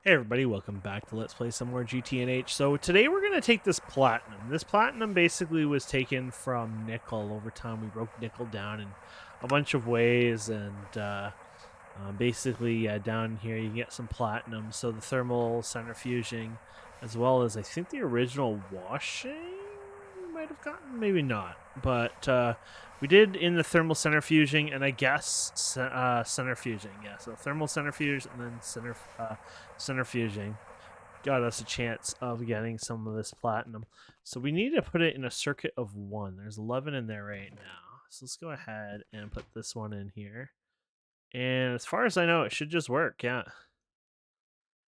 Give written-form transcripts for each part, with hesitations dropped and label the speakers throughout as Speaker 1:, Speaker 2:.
Speaker 1: Hey everybody, welcome back to Let's Play some more GTNH. So today we're going to take this platinum. This platinum basically was taken from nickel. Over time we broke nickel down in a bunch of ways, and basically down here you get some platinum. So the thermal centrifuging, as well as I think the original washing we might have gotten, maybe not. But we did in the thermal centrifuging, and I guess centrifuging. Yeah, so thermal centrifuge and then centrifuging got us a chance of getting some of this platinum. So we need to put it in a circuit of 1. There's 11 in there right now. So let's go ahead and put this one in here. And as far as I know, it should just work, yeah.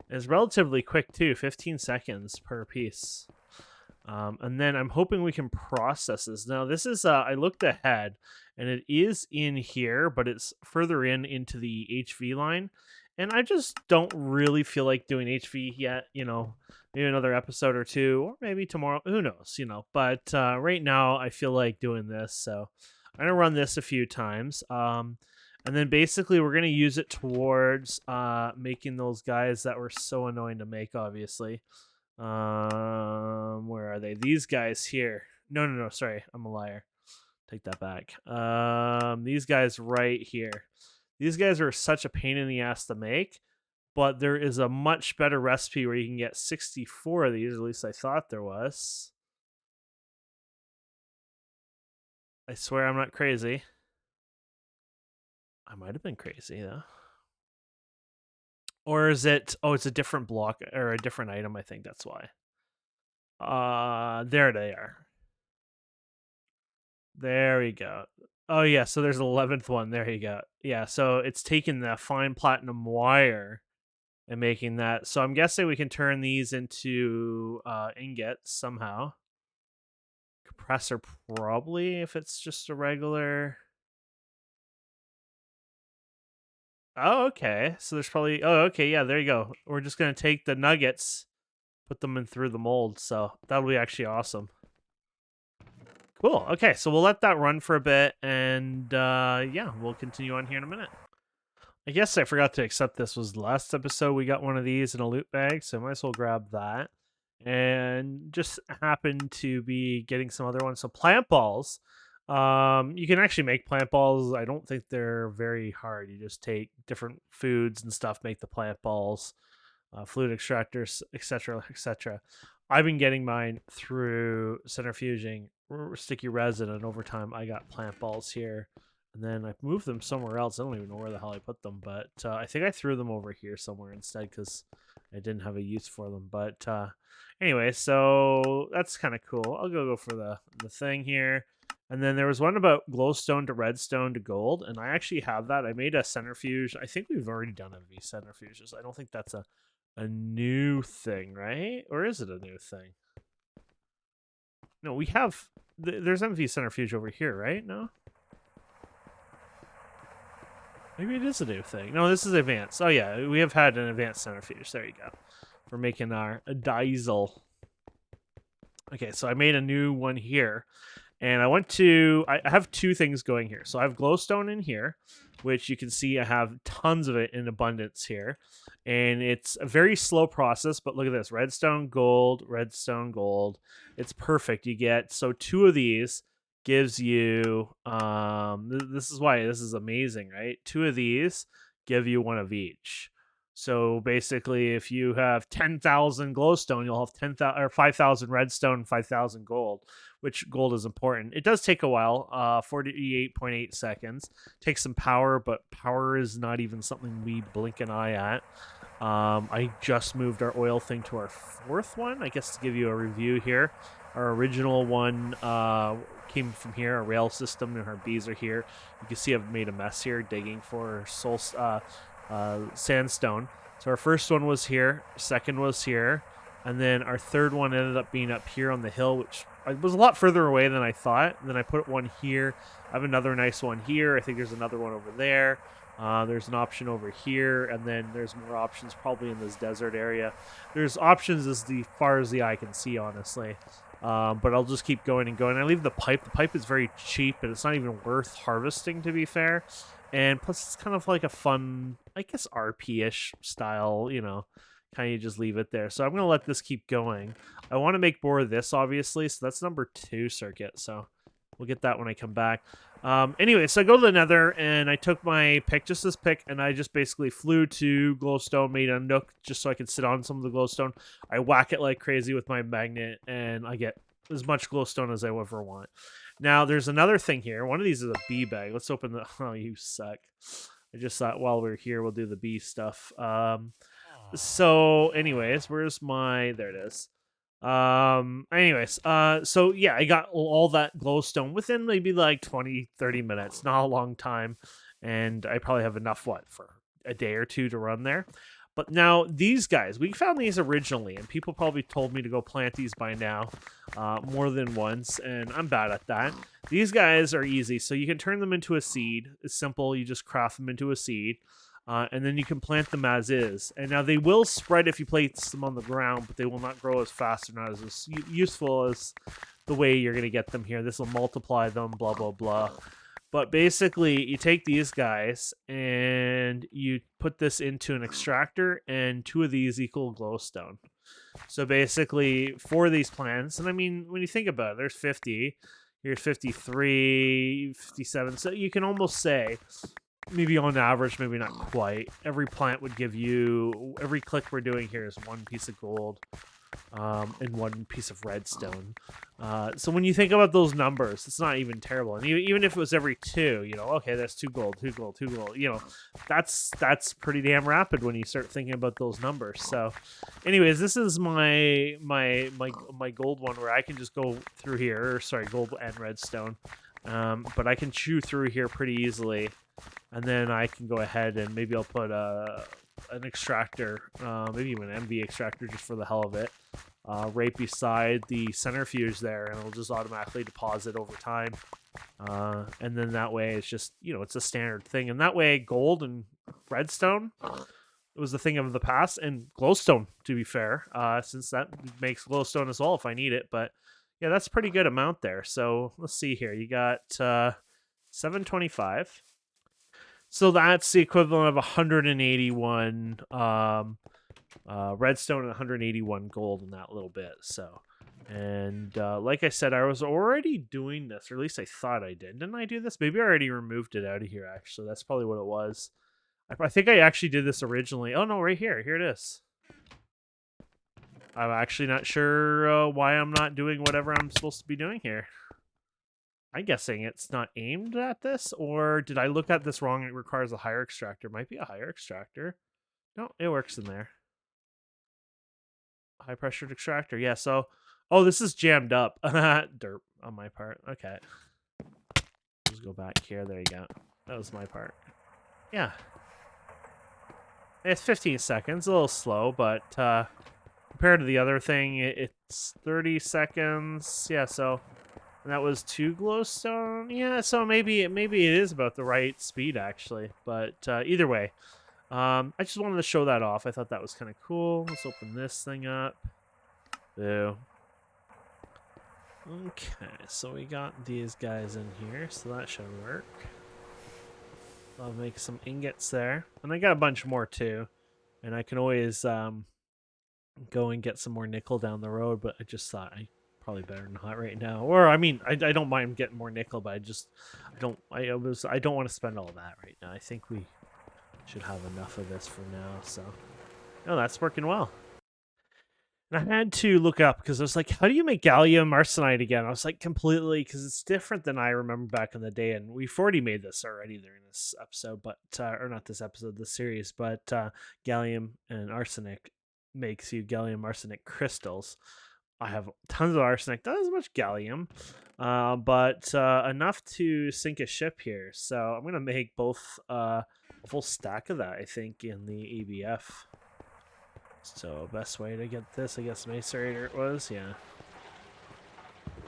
Speaker 1: It's relatively quick too, 15 seconds per piece. And then I'm hoping we can process this. Now this is, I looked ahead and it is in here, but it's further into the HV line. And I just don't really feel like doing HV yet, maybe another episode or two, or maybe tomorrow, who knows, But right now I feel like doing this. So I'm going to run this a few times. And then basically we're going to use it towards making those guys that were so annoying to make, obviously. Where are they? These guys here. No, sorry, I'm a liar. Take that back. These guys right here. These guys are such a pain in the ass to make, but there is a much better recipe where you can get 64 of these, at least I thought there was. I swear I'm not crazy. I might have been crazy, though. Or is it... Oh, it's a different block, or a different item, I think that's why. There they are. There we go. Oh, yeah, so there's an 11th one. There you go. Yeah, so it's taking the fine platinum wire and making that. So I'm guessing we can turn these into ingots somehow. Compressor probably, if it's just a regular... Oh, okay. So there's probably... Oh, okay, yeah, there you go. We're just going to take the nuggets, put them in through the mold. So that'll be actually awesome. Cool. Okay, so we'll let that run for a bit, and yeah, we'll continue on here in a minute. I guess I forgot to accept this was the last episode. We got one of these in a loot bag, so I might as well grab that. And just happened to be getting some other ones. So plant balls. You can actually make plant balls. I don't think they're very hard. You just take different foods and stuff, make the plant balls, fluid extractors, etc., etc. I've been getting mine through centrifuging sticky resin, and over time I got plant balls here, and then I moved them somewhere else. I don't even know where the hell I put them, but I think I threw them over here somewhere instead because I didn't have a use for them. But anyway, so that's kind of cool. I'll go for the thing here. And then there was one about glowstone to redstone to gold, and I actually have that. I made a centrifuge. I think we've already done MV centrifuges. I don't think that's a new thing, right? Or is it a new thing? No, we have... There's MV centrifuge over here, right? No? Maybe it is a new thing. No, this is advanced. Oh, yeah. We have had an advanced centrifuge. There you go. For making our diesel. Okay, so I made a new one here. And I went to... I have two things going here. So I have glowstone in here, which you can see I have tons of it in abundance here. And it's a very slow process, but look at this. Redstone, gold, redstone, gold. It's perfect. You get... So 2 of these gives you... this is why this is amazing, right? 2 of these give you 1 of each. So basically, if you have 10,000 glowstone, you'll have 10,000 or 5,000 redstone, 5,000 gold, which gold is important. It does take a while, 48.8 seconds. Takes some power, but power is not even something we blink an eye at. I just moved our oil thing to our 4th one, I guess, to give you a review here. Our original one came from here, our rail system, and our bees are here. You can see I've made a mess here digging for sandstone. So our first one was here, second was here, and then our 3rd one ended up being up here on the hill, which was a lot further away than I thought. And then I put one here. I have another nice one here. I think there's another one over there. There's an option over here, and then there's more options probably in this desert area. There's options as far as the eye can see, honestly. But I'll just keep going and going. I leave the pipe. The pipe is very cheap, and it's not even worth harvesting, to be fair. And plus, it's kind of like a fun, I guess, RP-ish style, kind of just leave it there. So I'm going to let this keep going. I want to make more of this, obviously. So that's number 2 circuit. So we'll get that when I come back. Anyway, so I go to the nether, and I took my pick, just this pick, and I just basically flew to glowstone, made a nook just so I could sit on some of the glowstone. I whack it like crazy with my magnet, and I get as much glowstone as I ever want. Now, there's another thing here. One of these is a bee bag. Let's open the... Oh, you suck. I just thought while we're here, we'll do the bee stuff. So anyways, where's my... There it is. So yeah, I got all that glowstone within maybe like 20-30 minutes. Not a long time. And I probably have enough, for a day or two to run there. But now these guys, we found these originally, and people probably told me to go plant these by now more than once, and I'm bad at that. These guys are easy, so you can turn them into a seed. It's simple. You just craft them into a seed, and then you can plant them as is. And now they will spread if you place them on the ground, but they will not grow as fast or not as useful as the way you're going to get them here. This will multiply them, blah, blah, blah. But basically, you take these guys and you put this into an extractor, and 2 of these equal glowstone. So basically, for these plants, and I mean, when you think about it, there's 50, here's 53, 57. So you can almost say, maybe on average, maybe not quite, every plant would give you, every click we're doing here is 1 piece of gold. And 1 piece of redstone. So when you think about those numbers, it's not even terrible. And even if it was every 2, okay, that's 2 gold, 2 gold, 2 gold. That's pretty damn rapid when you start thinking about those numbers. So, anyways, this is my gold one where I can just go through here. Or, sorry, gold and redstone. But I can chew through here pretty easily, and then I can go ahead and maybe I'll put an extractor, maybe even an MV extractor just for the hell of it, right beside the centrifuge there, and it'll just automatically deposit over time. And then that way it's just, it's a standard thing. And that way gold and redstone, it was the thing of the past, and glowstone, to be fair, since that makes glowstone as well if I need it. But yeah, that's a pretty good amount there. So let's see here. You got 725. So that's the equivalent of 181 redstone and 181 gold in that little bit. So, and like I said, I was already doing this, or at least I thought I did. Didn't I do this? Maybe I already removed it out of here, actually. That's probably what it was. I think I actually did this originally. Oh, no, right here. Here it is. I'm actually not sure why I'm not doing whatever I'm supposed to be doing here. I'm guessing it's not aimed at this, or did I look at this wrong? It requires a higher extractor. Might be a higher extractor. No, it works in there. High pressured extractor. Yeah, so... Oh, this is jammed up. Derp on my part. Okay. Just go back here. There you go. That was my part. Yeah. It's 15 seconds. A little slow, but compared to the other thing, it's 30 seconds. Yeah, so... And that was 2 glowstone. Yeah, so maybe it is about the right speed, actually. But either way, I just wanted to show that off. I thought that was kind of cool. Let's open this thing up. Boo. Okay, so we got these guys in here, so that should work. I'll make some ingots there. And I got a bunch more, too. And I can always go and get some more nickel down the road, but I just thought I probably better not right now. Or I mean, I don't mind getting more nickel, but I don't want to spend all that right now. I think we should have enough of this for now. So, no, that's working well. And I had to look up because I was like, how do you make gallium arsenide again? I was like, completely, because it's different than I remember back in the day. And we've already made this already during this episode, but or not this episode, this series, but gallium and arsenic makes you gallium arsenic crystals. I have tons of arsenic, not as much gallium, but enough to sink a ship here. So I'm going to make both a full stack of that, I think, in the ABF. So best way to get this, I guess, macerator it was, yeah.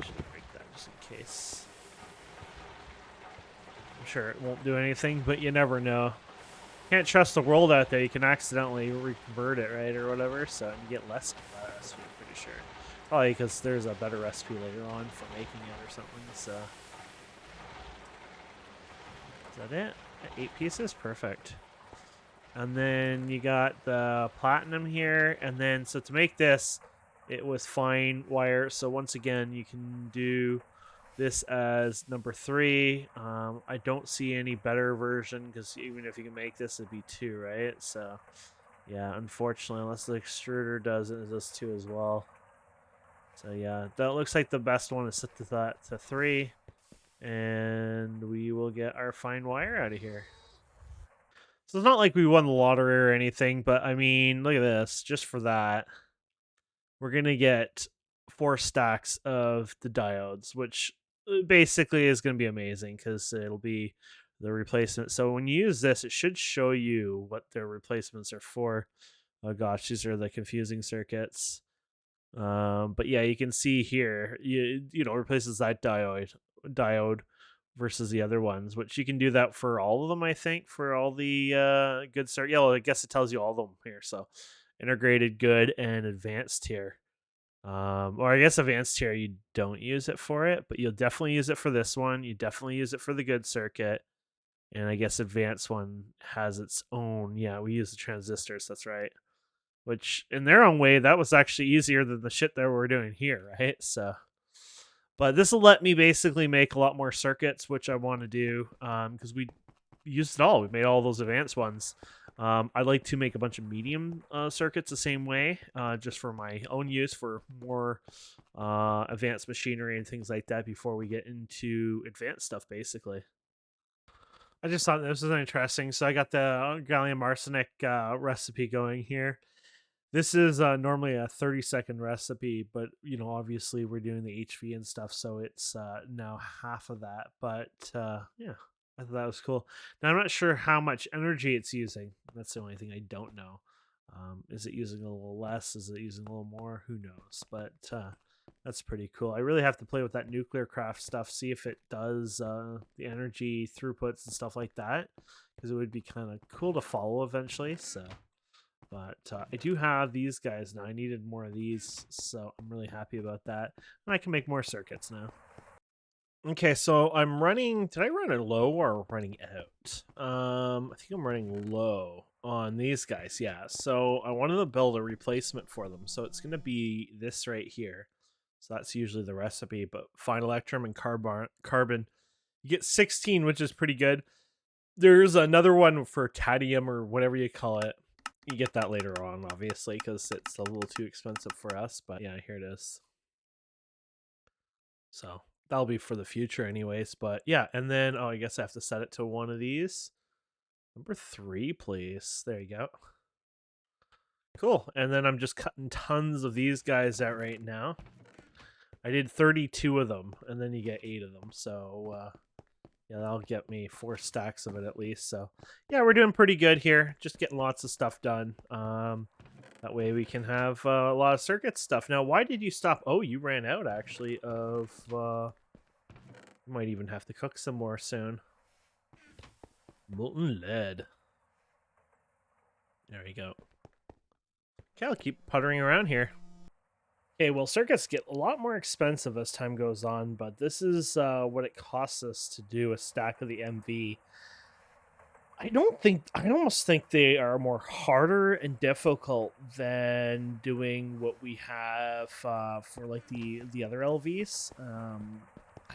Speaker 1: Should break that just in case. I'm sure it won't do anything, but you never know. Can't trust the world out there. You can accidentally reconvert it, right, or whatever, so you get less of that recipe, I'm pretty sure. Probably because there's a better recipe later on for making it or something, so. Is that it? 8 pieces? Perfect. And then you got the platinum here. And then, so to make this, it was fine wire. So once again, you can do this as number 3. I don't see any better version because even if you can make this, it'd be 2, right? So yeah, unfortunately, unless the extruder does it, it does 2 as well. So yeah, that looks like the best one is set to that to 3, and we will get our fine wire out of here. So it's not like we won the lottery or anything, but I mean, look at this. Just for that, we're gonna get 4 stacks of the diodes, which basically is gonna be amazing because it'll be the replacement. So when you use this, it should show you what their replacements are for. Oh gosh, these are the confusing circuits. But yeah, you can see here, you know, replaces that diode versus the other ones, which you can do that for all of them, I think, for all the good start. Yeah, well, I guess it tells you all of them here. So integrated, good, and advanced tier. Or I guess advanced tier you don't use it for it, but you'll definitely use it for this one. You definitely use it for the good circuit. And I guess advanced one has its own. Yeah, we use the transistors. That's right. Which, in their own way, that was actually easier than the shit that we're doing here, right? So, but this will let me basically make a lot more circuits, which I want to do because we used it all. We made all those advanced ones. I'd like to make a bunch of medium circuits the same way, just for my own use, for more advanced machinery and things like that before we get into advanced stuff, basically. I just thought this was interesting. So I got the gallium arsenic recipe going here. This is normally a 30-second recipe, but you know, obviously we're doing the HV and stuff, so it's now half of that. But yeah, I thought that was cool. Now I'm not sure how much energy it's using. That's the only thing I don't know. Is it using a little less? Is it using a little more? Who knows? But that's pretty cool. I really have to play with that nuclear craft stuff, see if it does the energy throughputs and stuff like that, because it would be kind of cool to follow eventually. So. But I do have these guys now. I needed more of these, so I'm really happy about that. And I can make more circuits now. Okay, so I'm running. Did I run it low or running out? I think I'm running low on these guys. Yeah. So I wanted to build a replacement for them. So it's going to be this right here. So that's usually the recipe. But fine electrum and carbon. You get 16, which is pretty good. There's another one for tadium or whatever you call it. You get that later on, obviously, because it's a little too expensive for us. But yeah, here it is. So that'll be for the future, anyways. But yeah, and then I guess I have to set it to one of these. Number 3, please. There you go. Cool. And then I'm just cutting tons of these guys out right now. I did 32 of them, and then you get 8 of them. So yeah, that'll get me 4 stacks of it at least. So yeah, we're doing pretty good here. Just getting lots of stuff done. That way we can have a lot of circuit stuff. Now, why did you stop? Oh, you ran out, actually, of... might even have to cook some more soon. Molten lead. There we go. Okay, I'll keep puttering around here. Okay, well, circuits get a lot more expensive as time goes on, but this is what it costs us to do a stack of the MV. I almost think they are more harder and difficult than doing what we have for like the other LVs. I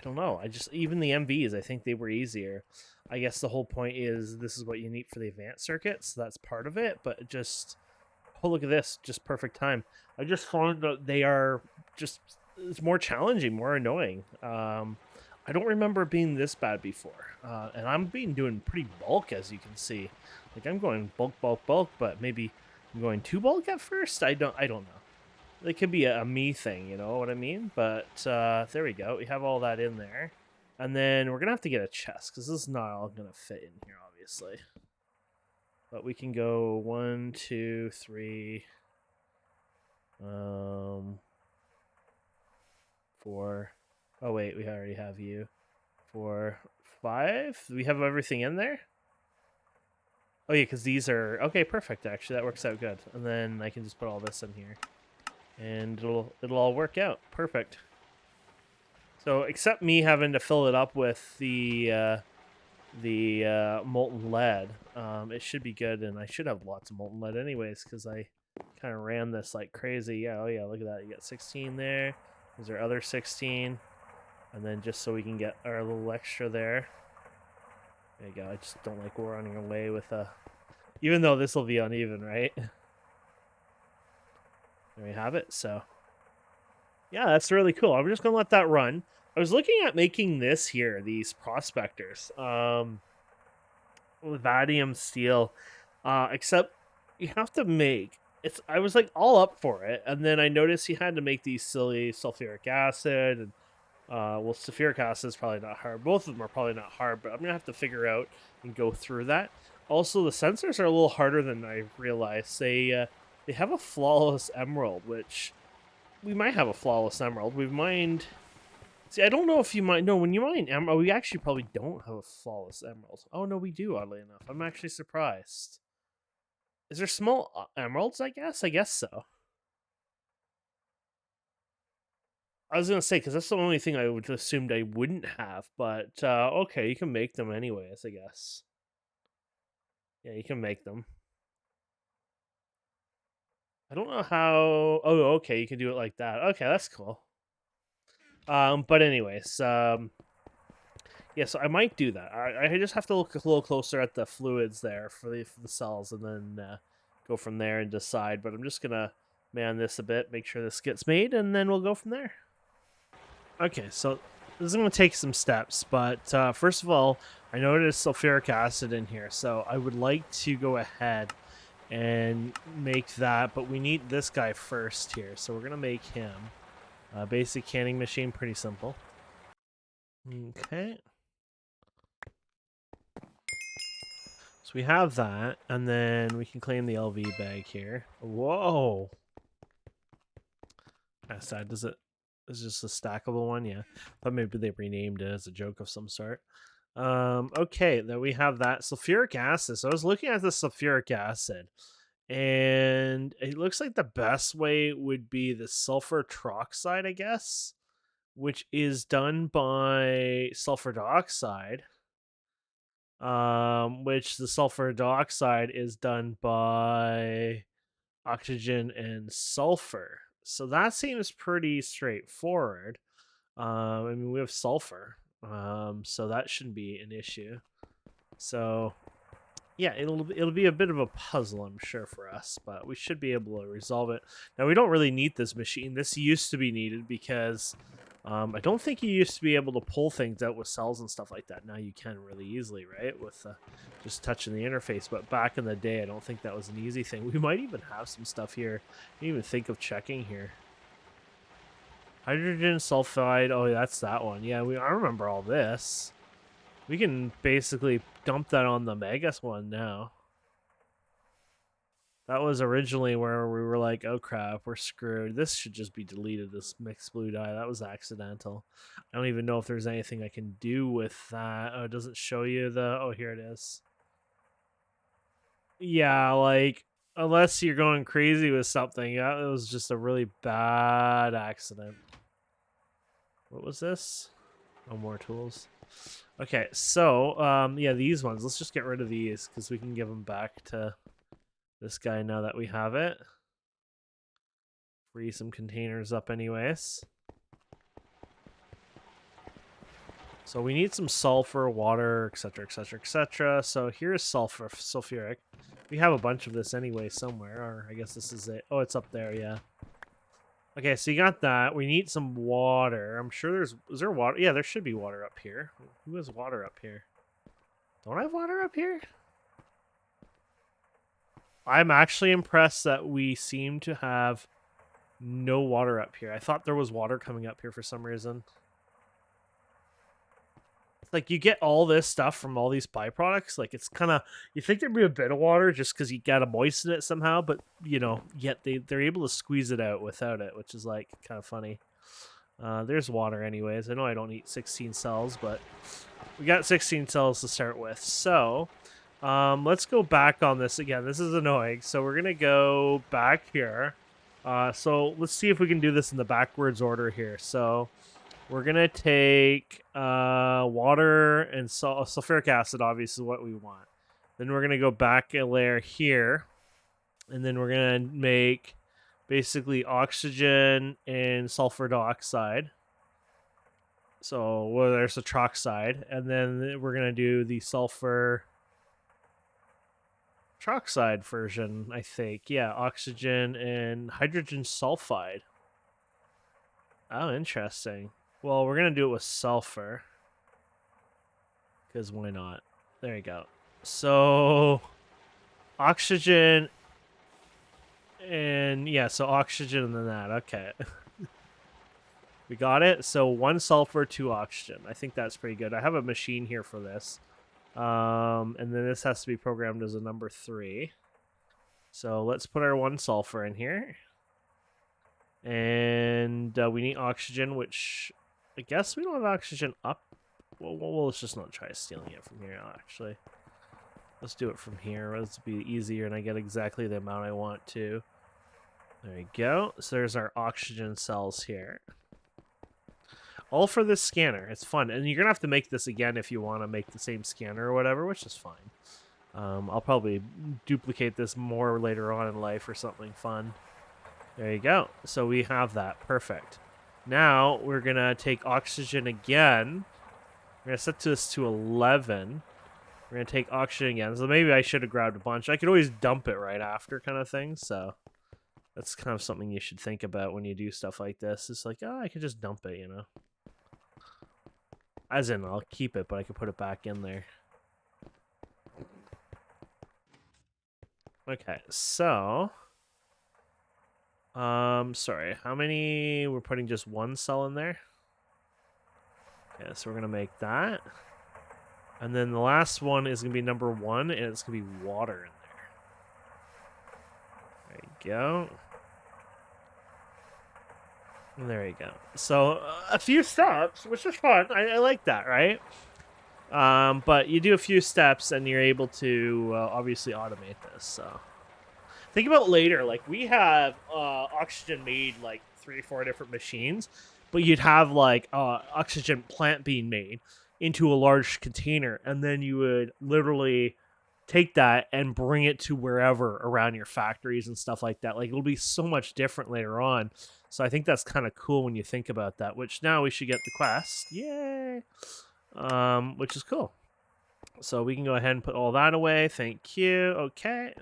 Speaker 1: don't know. Even the MVs, I think they were easier. I guess the whole point is this is what you need for the advanced circuit, so that's part of it. But just, oh, look at this, just perfect time. I just found that they are just, it's more challenging, more annoying. I don't remember it being this bad before. And I'm doing pretty bulk, as you can see. Like, I'm going bulk, but maybe I'm going too bulk at first? I don't know. It could be a me thing, you know what I mean? But there we go. We have all that in there. And then we're going to have to get a chest, because this is not all going to fit in here, obviously. But we can go 1, 2, 3... 4. Oh wait, we already have you. 4, 5. Do we have everything in there? Oh yeah, because these are okay. Perfect. Actually, that works out good. And then I can just put all this in here, and it'll all work out. Perfect. So except me having to fill it up with the molten lead, it should be good, and I should have lots of molten lead anyways because I kind of ran this like crazy. Yeah, oh yeah, look at that. You got 16 there. Is there other 16? And then just so we can get our little extra there. There you go. I just don't like running away with a... Even though this will be uneven, right? There we have it. So, yeah, that's really cool. I'm just going to let that run. I was looking at making this here, these prospectors. With vanadium steel. Except you have to make... I was like all up for it. And then I noticed you had to make these silly sulfuric acid and well, sulfuric acid is probably not hard. Both of them are probably not hard, but I'm going to have to figure out and go through that. Also, the sensors are a little harder than I realized. They have a flawless emerald, which we might have a flawless emerald. We mined... See, I don't know if you might... No, when you mine emerald, we actually probably don't have a flawless emerald. Oh, no, we do, oddly enough. I'm actually surprised. Is there small emeralds, I guess? I guess so. I was going to say, because that's the only thing I would assumed I wouldn't have, but okay, you can make them anyways, I guess. Yeah, you can make them. I don't know how... Oh, okay, you can do it like that. Okay, that's cool. But anyways, yeah, so I might do that. I just have to look a little closer at the fluids there for the cells and then go from there and decide. But I'm just going to man this a bit, make sure this gets made, and then we'll go from there. Okay, so this is going to take some steps, but first of all, I noticed sulfuric acid in here, so I would like to go ahead and make that, but we need this guy first here, so we're going to make him. Basic canning machine, pretty simple. Okay. So we have that, and then we can claim the LV bag here. Whoa! That side, does it... Is just a stackable one? Yeah. Thought maybe they renamed it as a joke of some sort. Okay, then we have that sulfuric acid. So I was looking at the sulfuric acid, and it looks like the best way would be the sulfur trioxide, I guess, which is done by sulfur dioxide. Which the sulfur dioxide is done by oxygen and sulfur. So that seems pretty straightforward. I mean, we have sulfur, so that shouldn't be an issue. So, yeah, it'll be a bit of a puzzle, I'm sure, for us, but we should be able to resolve it. Now, we don't really need this machine. This used to be needed because I don't think you used to be able to pull things out with cells and stuff like that. Now you can really easily, right, with just touching the interface. But back in the day, I don't think that was an easy thing. We might even have some stuff here. I didn't even think of checking here. Hydrogen sulfide. Oh, that's that one. Yeah, I remember all this. We can basically dump that on the Megas one now. That was originally where we were like, oh crap, we're screwed. This should just be deleted, this mixed blue dye. That was accidental. I don't even know if there's anything I can do with that. Oh, it doesn't show you the... Oh, here it is. Yeah, like, unless you're going crazy with something. Yeah, it was just a really bad accident. What was this? No more tools. Okay, so, yeah, these ones. Let's just get rid of these, because we can give them back to this guy now that we have it. Free some containers up anyways. So we need some sulfur, water, etc., etc., etc. So here's sulfuric. We have a bunch of this anyway somewhere, or I guess this is it. Oh, it's up there, yeah. Okay, so you got that. We need some water. I'm sure is there water? Yeah, there should be water up here. Who has water up here? Don't I have water up here? I'm actually impressed that we seem to have no water up here. I thought there was water coming up here for some reason. Like, you get all this stuff from all these byproducts. Like, it's kind of... You think there'd be a bit of water just because you gotta moisten it somehow, but, you know, yet they're able to squeeze it out without it, which is, like, kind of funny. There's water anyways. I know I don't need 16 cells, but we got 16 cells to start with. So... let's go back on this again. This is annoying. So we're going to go back here. So let's see if we can do this in the backwards order here. So we're going to take water and sulfuric acid, obviously, is what we want. Then we're going to go back a layer here, and then we're going to make basically oxygen and sulfur dioxide. So well, there's a trioxide, and then we're going to do the sulfur trioxide version, I think. Yeah, oxygen and hydrogen sulfide. Oh, interesting. Well, we're going to do it with sulfur. Because why not? There you go. So, oxygen and, yeah, so oxygen and then that. Okay. We got it. So, 1 sulfur, 2 oxygen. I think that's pretty good. I have a machine here for this. And then this has to be programmed as a number 3. So, let's put our 1 sulfur in here. And we need oxygen, which I guess we don't have oxygen up. Well, let's just not try stealing it from here, actually. Let's do it from here. Let's be easier, and I get exactly the amount I want to. There we go. So there's our oxygen cells here. All for this scanner. It's fun. And you're going to have to make this again if you want to make the same scanner or whatever, which is fine. I'll probably duplicate this more later on in life or something fun. There you go. So we have that. Perfect. Now we're going to take oxygen again. We're going to set this to 11. We're going to take oxygen again. So maybe I should have grabbed a bunch. I could always dump it right after kind of thing. So that's kind of something you should think about when you do stuff like this. It's like, oh, I could just dump it, you know. As in, I'll keep it, but I could put it back in there. Okay, so... sorry, how many? We're putting just 1 cell in there. Okay, so we're gonna make that. And then the last one is gonna be number 1, and it's gonna be water in there. There you go. And there you go. So a few steps, which is fun. I like that, right? But you do a few steps, and you're able to obviously automate this. So. Think about later, like we have oxygen made like 3 or 4 different machines, but you'd have like oxygen plant being made into a large container, and then you would literally take that and bring it to wherever around your factories and stuff like that. Like it'll be so much different later on. So I think that's kind of cool when you think about that, which now we should get the quest. Yay! Which is cool. So we can go ahead and put all that away. Thank you. Okay.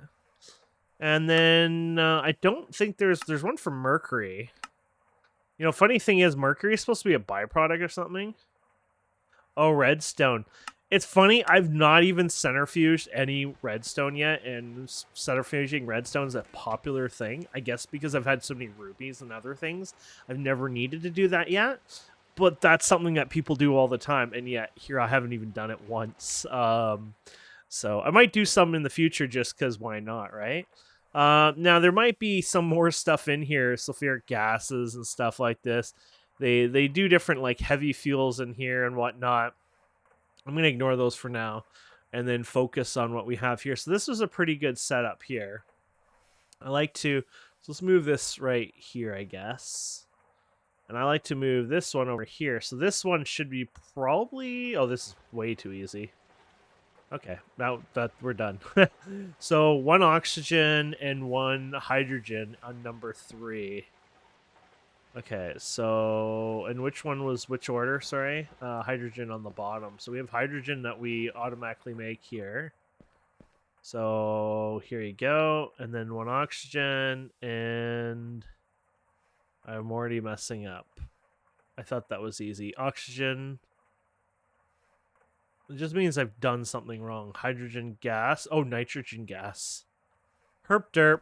Speaker 1: And then I don't think there's one for mercury. You know, funny thing is mercury is supposed to be a byproduct or something. Oh, redstone. It's funny, I've not even centrifuged any redstone yet, and centrifuging redstone is a popular thing. I guess because I've had so many rubies and other things, I've never needed to do that yet. But that's something that people do all the time, and yet here I haven't even done it once. So I might do some in the future just because why not, right? Now there might be some more stuff in here, sulfuric gases and stuff like this. They do different like heavy fuels in here and whatnot. I'm gonna ignore those for now, and then focus on what we have here. So this was a pretty good setup here. I like to so let's move this right here, I guess. And I like to move this one over here. So this one should be probably this is way too easy. Okay, now that we're done. So 1 oxygen and 1 hydrogen on number 3. Okay, so and which one was which order? Sorry, hydrogen on the bottom. So we have hydrogen that we automatically make here. So here you go, and then 1 oxygen, and I'm already messing up. I thought that was easy. Oxygen. It just means I've done something wrong. Hydrogen gas. Oh, nitrogen gas. Herp derp.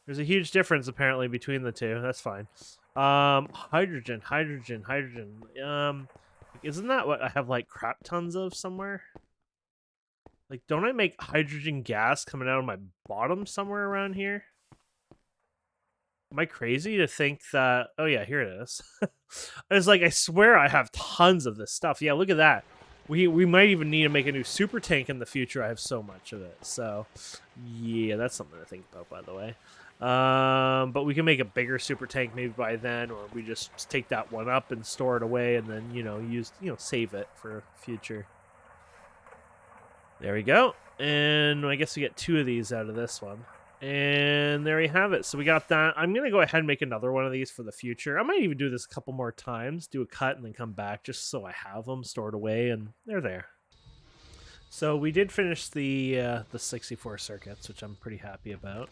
Speaker 1: There's a huge difference apparently between the two. That's fine. Hydrogen. Isn't that what I have like crap tons of somewhere? Like, don't I make hydrogen gas coming out of my bottom somewhere around here? Am I crazy to think that? Oh yeah, here it is. I was like, I swear I have tons of this stuff. Yeah, look at that. We might even need to make a new super tank in the future. I have so much of it. So, yeah, that's something to think about, by the way. But we can make a bigger super tank maybe by then, or we just take that one up and store it away, and then save it for future. There we go. And I guess we get 2 of these out of this one. And there we have it. So we got that. I'm going to go ahead and make another one of these for the future. I might even do this a couple more times, do a cut and then come back just so I have them stored away, and they're there. So we did finish the 64 circuits, which I'm pretty happy about.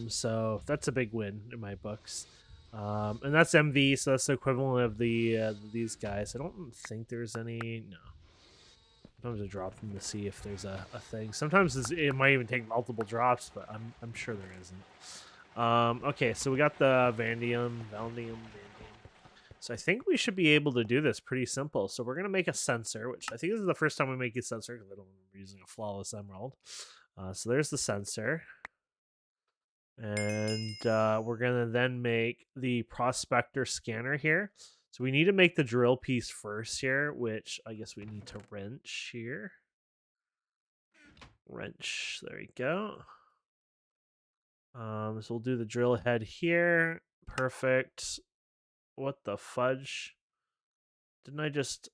Speaker 1: So that's a big win in my books. And that's MV, so that's the equivalent of these guys. I don't think there's any... No. Sometimes I drop them to see if there's a thing. Sometimes it might even take multiple drops, but I'm sure there isn't. Okay, so we got the Vandium. So I think we should be able to do this pretty simple. So we're going to make a sensor, which I think this is the first time we make a sensor because I don't remember using a flawless emerald. So there's the sensor. And we're going to then make the prospector scanner here. So we need to make the drill piece first here, which I guess we need to wrench here. Wrench, there we go. So we'll do the drill head here. Perfect. What the fudge? Didn't I just...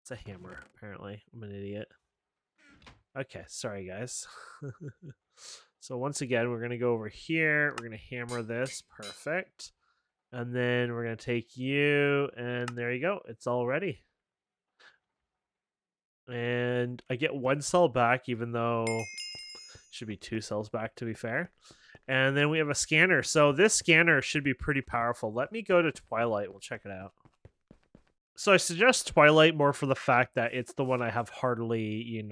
Speaker 1: It's a hammer, apparently. I'm an idiot. Okay, sorry guys. So once again, we're going to go over here. We're going to hammer this. Perfect. And then we're going to take you, and there you go. It's all ready. And I get 1 cell back, even though it should be 2 cells back, to be fair. And then we have a scanner. So this scanner should be pretty powerful. Let me go to Twilight. We'll check it out. So I suggest Twilight more for the fact that it's the one I have hardly,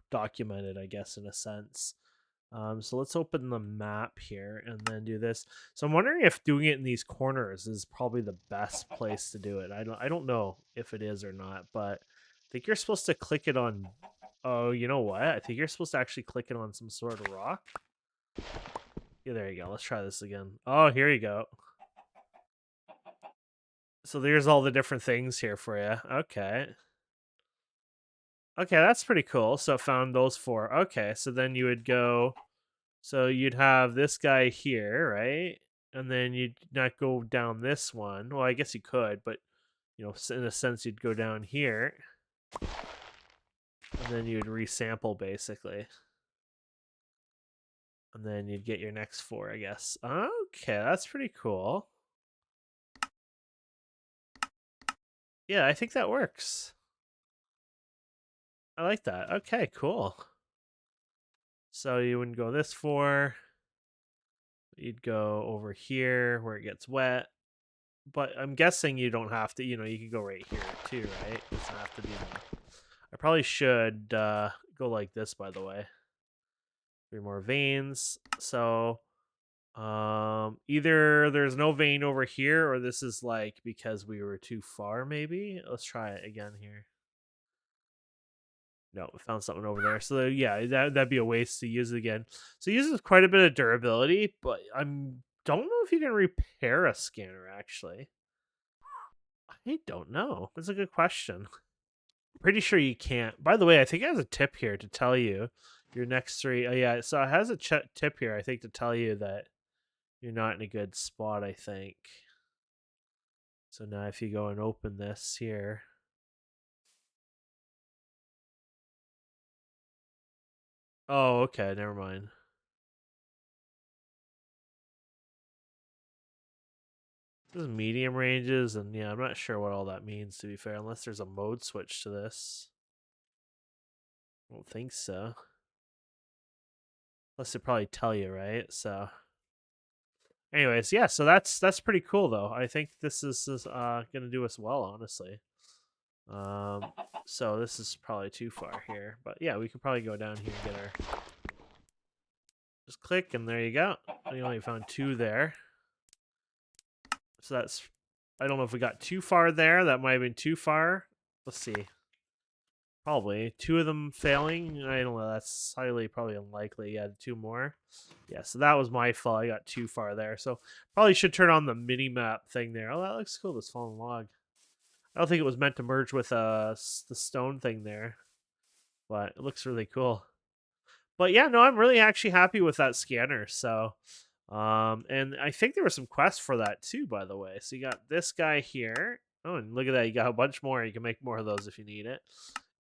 Speaker 1: documented, I guess, in a sense. So let's open the map here and then do this. So I'm wondering if doing it in these corners is probably the best place to do it. I don't know if it is or not, but I think you're supposed to click it on... Oh, you know what? I think you're supposed to actually click it on some sort of rock. Yeah, there you go. Let's try this again. Oh, here you go. So there's all the different things here for you. Okay. Okay, that's pretty cool. So found those 4. Okay, so then you would go... So you'd have this guy here, right? And then you'd not go down this one. Well, I guess you could, but, in a sense, you'd go down here. And then you'd resample, basically. And then you'd get your next 4, I guess. Okay, that's pretty cool. Yeah, I think that works. I like that. Okay, cool. So you wouldn't go this 4. You'd go over here where it gets wet. But I'm guessing you don't have to, you could go right here too, right? It doesn't have to be the... I probably should go like this, by the way. 3 more veins. So either there's no vein over here, or this is like because we were too far, maybe. Let's try it again here. No, we found something over there. So yeah, that'd be a waste to use it again. So it uses quite a bit of durability, but don't know if you can repair a scanner, actually. I don't know. That's a good question. Pretty sure you can't. By the way, I think it has a tip here to tell you your next 3. Oh, yeah, so it has a tip here, I think, to tell you that you're not in a good spot, I think. So now if you go and open this here. Oh, okay, never mind. This is medium ranges, and yeah, I'm not sure what all that means, to be fair, unless there's a mode switch to this. I don't think so. Unless they probably tell you, right? So anyways, yeah, so that's pretty cool, though. I think this is gonna do us well, honestly. So this is probably too far here, but yeah, we could probably go down here and get our... Just click, and there you go. We only found 2 there. So that's... I don't know if we got too far there. That might have been too far. Let's see. Probably. 2 of them failing. I don't know. That's highly probably unlikely. Yeah, 2 more. Yeah, so that was my fault. I got too far there. So probably should turn on the mini-map thing there. Oh, that looks cool, this fallen log. I don't think it was meant to merge with the stone thing there. But it looks really cool. But yeah, no, I'm really actually happy with that scanner. So, and I think there were some quests for that too, by the way. So you got this guy here. Oh, and look at that. You got a bunch more. You can make more of those if you need it.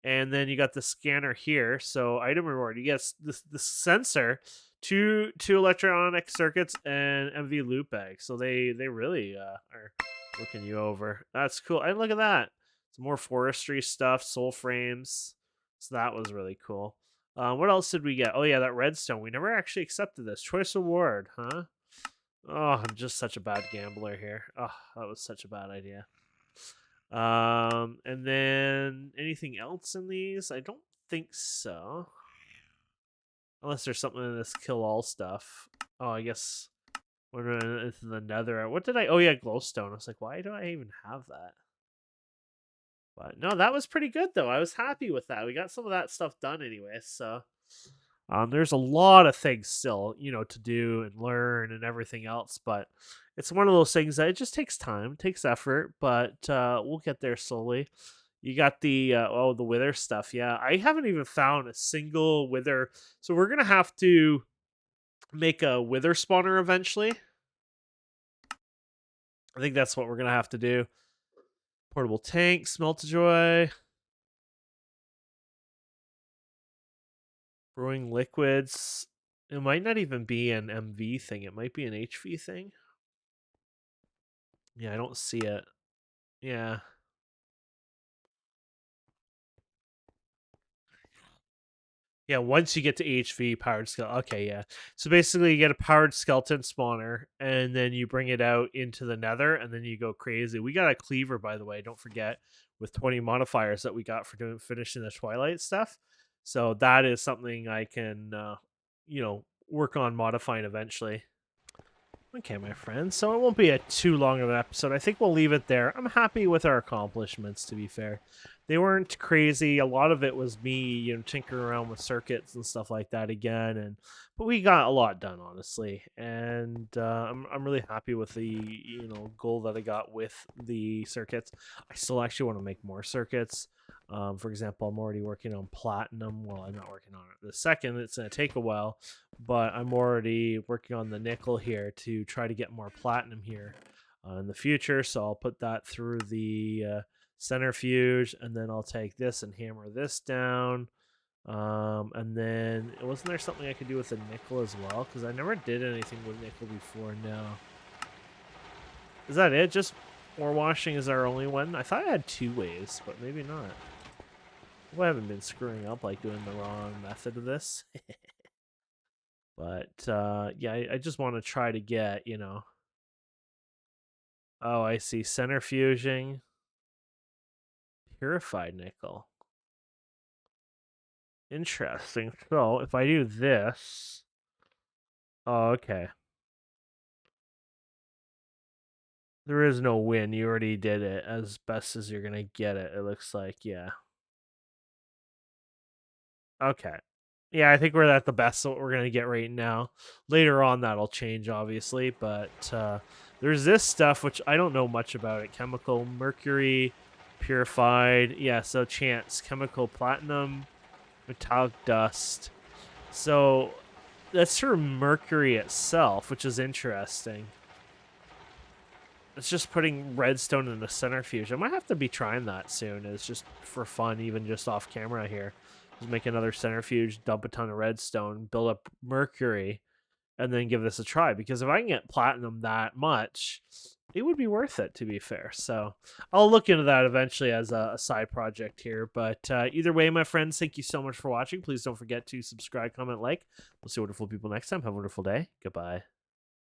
Speaker 1: And then you got the scanner here. So item reward. You get this sensor, two electronic circuits, and MV loop bag. So they really are looking you over. That's cool. And look at that. Some more forestry stuff, soul frames. So that was really cool. What else did we get? Oh yeah, that redstone. We never actually accepted this. Choice award, huh? Oh, I'm just such a bad gambler here. Oh, that was such a bad idea. And then anything else in these? I don't think so. Unless there's something in this kill all stuff. Oh, I guess we're into the nether. What did I? Oh yeah, glowstone. I was like, why do I even have that? But no, that was pretty good though. I was happy with that. We got some of that stuff done anyway. So there's a lot of things still, to do and learn and everything else. But it's one of those things that it just takes time, takes effort, but we'll get there slowly. You got the wither stuff. Yeah, I haven't even found a single wither. So we're gonna have to make a wither spawner eventually. I think that's what we're gonna have to do. Portable tank, smelt-a-joy, brewing liquids. It might not even be an MV thing. It might be an HV thing. Yeah, I don't see it. Yeah. Yeah, once you get to HV powered skeleton. Okay, yeah. So basically you get a powered skeleton spawner and then you bring it out into the nether and then you go crazy. We got a cleaver, by the way, don't forget, with 20 modifiers that we got for finishing the Twilight stuff. So that is something I can work on modifying eventually. Okay, my friends. So it won't be a too long of an episode. I think we'll leave it there. I'm happy with our accomplishments, to be fair. They weren't crazy. A lot of it was me, tinkering around with circuits and stuff like that again. But we got a lot done, honestly. And I'm really happy with the goal that I got with the circuits. I still actually want to make more circuits. For example, I'm already working on platinum. Well, I'm not working on it the second. It's going to take a while, but I'm already working on the nickel here to try to get more platinum here in the future. So I'll put that through the centrifuge, and then I'll take this and hammer this down. And then wasn't there something I could do with the nickel as well? Because I never did anything with nickel before. No. Is that it? Just ore washing is our only one? I thought I had two ways, but maybe not. I haven't been screwing up, like doing the wrong method of this. But yeah, I just want to try to get, Oh, I see. Centrifuging. Purified nickel. Interesting. So if I do this. Oh, okay. There is no win. You already did it as best as you're going to get it, it looks like. Yeah. Okay. Yeah, I think we're at the best what we're going to get right now. Later on, that'll change, obviously. But there's this stuff, which I don't know much about it. Chemical mercury, purified. Yeah, so chance. Chemical platinum, metallic dust. So that's for mercury itself, which is interesting. It's just putting redstone in the centrifuge. I might have to be trying that soon. It's just for fun, even just off camera here. Just make another centrifuge, dump a ton of redstone, build up mercury, and then give this a try. Because if I can get platinum that much, it would be worth it, to be fair. So I'll look into that eventually as a side project here. But either way, my friends, thank you so much for watching. Please don't forget to subscribe, comment, like. We'll see wonderful people next time. Have a wonderful day. Goodbye.